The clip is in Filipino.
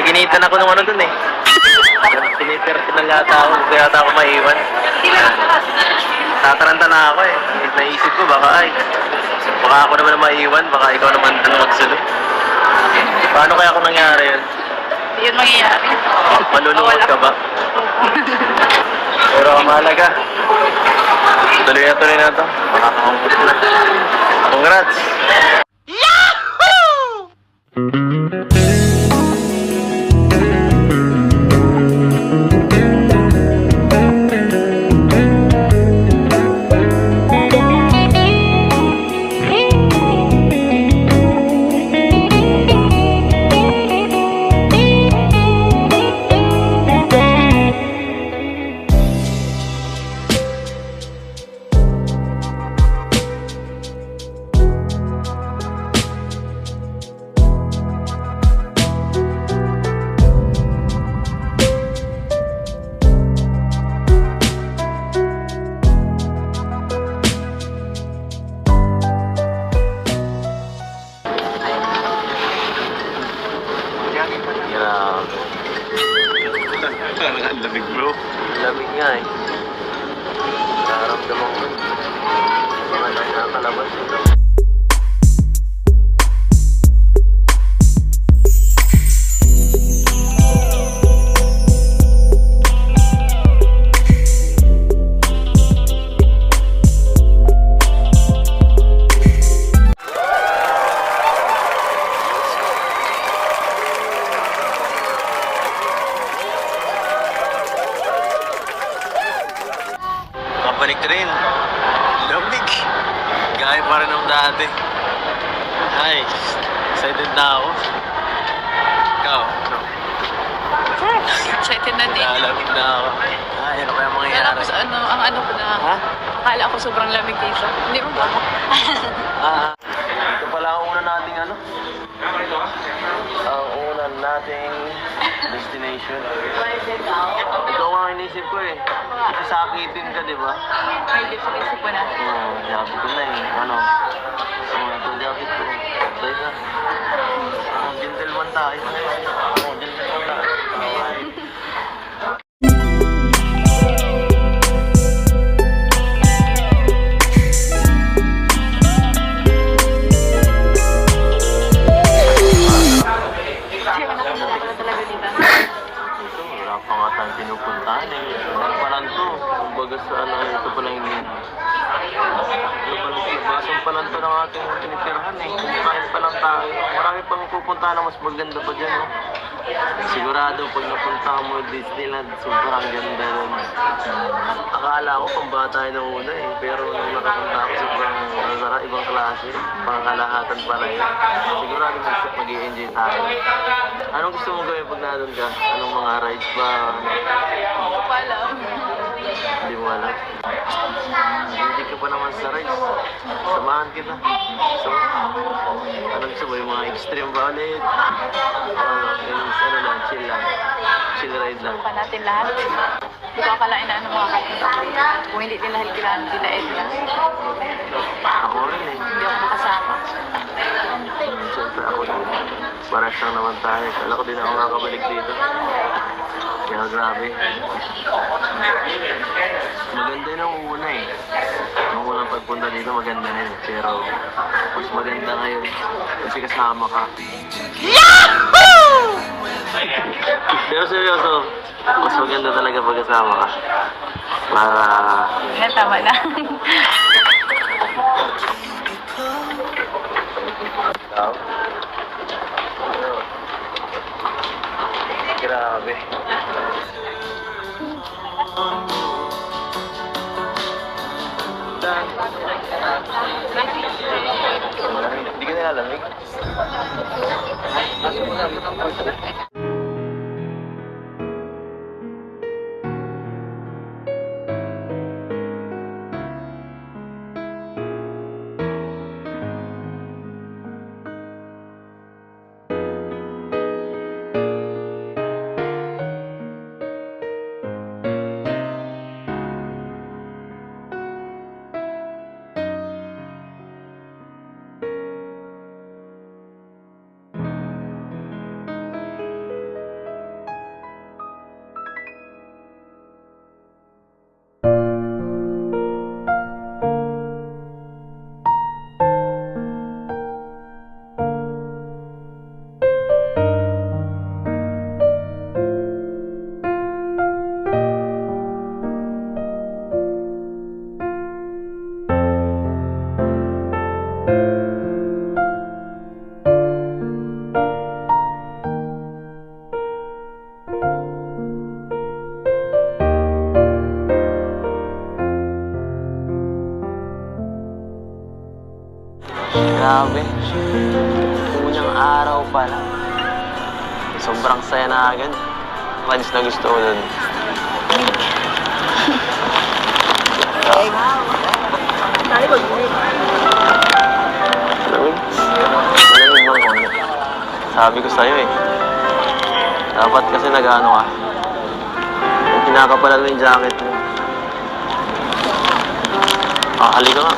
Initan ako ng ano dun eh. Piniperti ng yata ako, kaya yata ako maiwan. Tataranta na ako eh. Naisip ko baka ako naman maiwan, baka ikaw naman doon magsunod. Paano kaya kung nangyari yun? Yun mangyayari. Malulungkot ka ba? Pero ang mahalaga, tuloy na to. Makakakumpit na. Congrats! Ang lamig bro. Lamig nga eh. Nararamdaman ko. Mga nakakalabas ito. Balik rin. Lamig. Gaya pa rin ng dati. Ay, excited na ako. Ikaw? Excited na din. Lamig na ako. Ay, ano kaya mangyayari? Tapos ang ano ko na, Ha? akala ko sobrang lamig dito. Hindi mo ba? Ito pala ang una nating ano? Ang una nating destination. Ito ang inisip ko eh. Kasi sakitin ka, di ba? Ay, isip ko na. Oo, sabi ko na eh. Ano? Ito jacket ko. Tayo na. Gentleman tayo. Gentleman tayo. Wala pa nga tayong pinupuntahan eh. Ano pa lang to? Kumbaga sa ano, ito pa lang yung... Basong pa lang to ng ating tinitirhan eh. Kain pa lang tayo. Marami pang pupuntahan na mas maganda pa dyan oh. Sigurado pag napunta mo Disneyland, sobrang ganda nun. Akala ko pang bata ng una eh. Pero nung nakapunta ako sobrang masarap, ibang klase. Pangkalahatan pala yun. Sigurado mag-i-enjoy tayo. Anong gusto mong gawin pag nadoon ka? Anong mga rides ba? Hindi ko pa alam. Hindi mo alam. Hindi ka pa naman sa rides. Samahan kita. So, anong gusto mo? Yung mga extreme ba ulit? Ano lang, chill lang. Chill ride lang. Subukan natin lahat. Hindi ko akalain na ano mga kapunta ko. Kung hindi nila kilala nila Edna. Ako rin eh. Hindi ako makasama. Siyempre ako din. Pares lang naman tayo. Kala ko din ako makakabalik dito. Kaya grabe. Maganda yun ang una eh. Ang unang pagpunta dito maganda na yun. Pero mas maganda ngayon kasi kasama ka. Yahoo! Pero seryoso, mas maganda talaga pag kasama ka. Para... Yan, tama na. Ikaw? Grabe. Hindi ka nilalamig? Grabe. Unang araw pa lang. Sobrang saya na agad. Once na gusto ko dun. Malamig. Malamig bang konti? Sabi ko sa'yo eh. Dapat kasi nag-ano ka. Yung kinakapalan mo yung jacket mo. Ah, halika nga.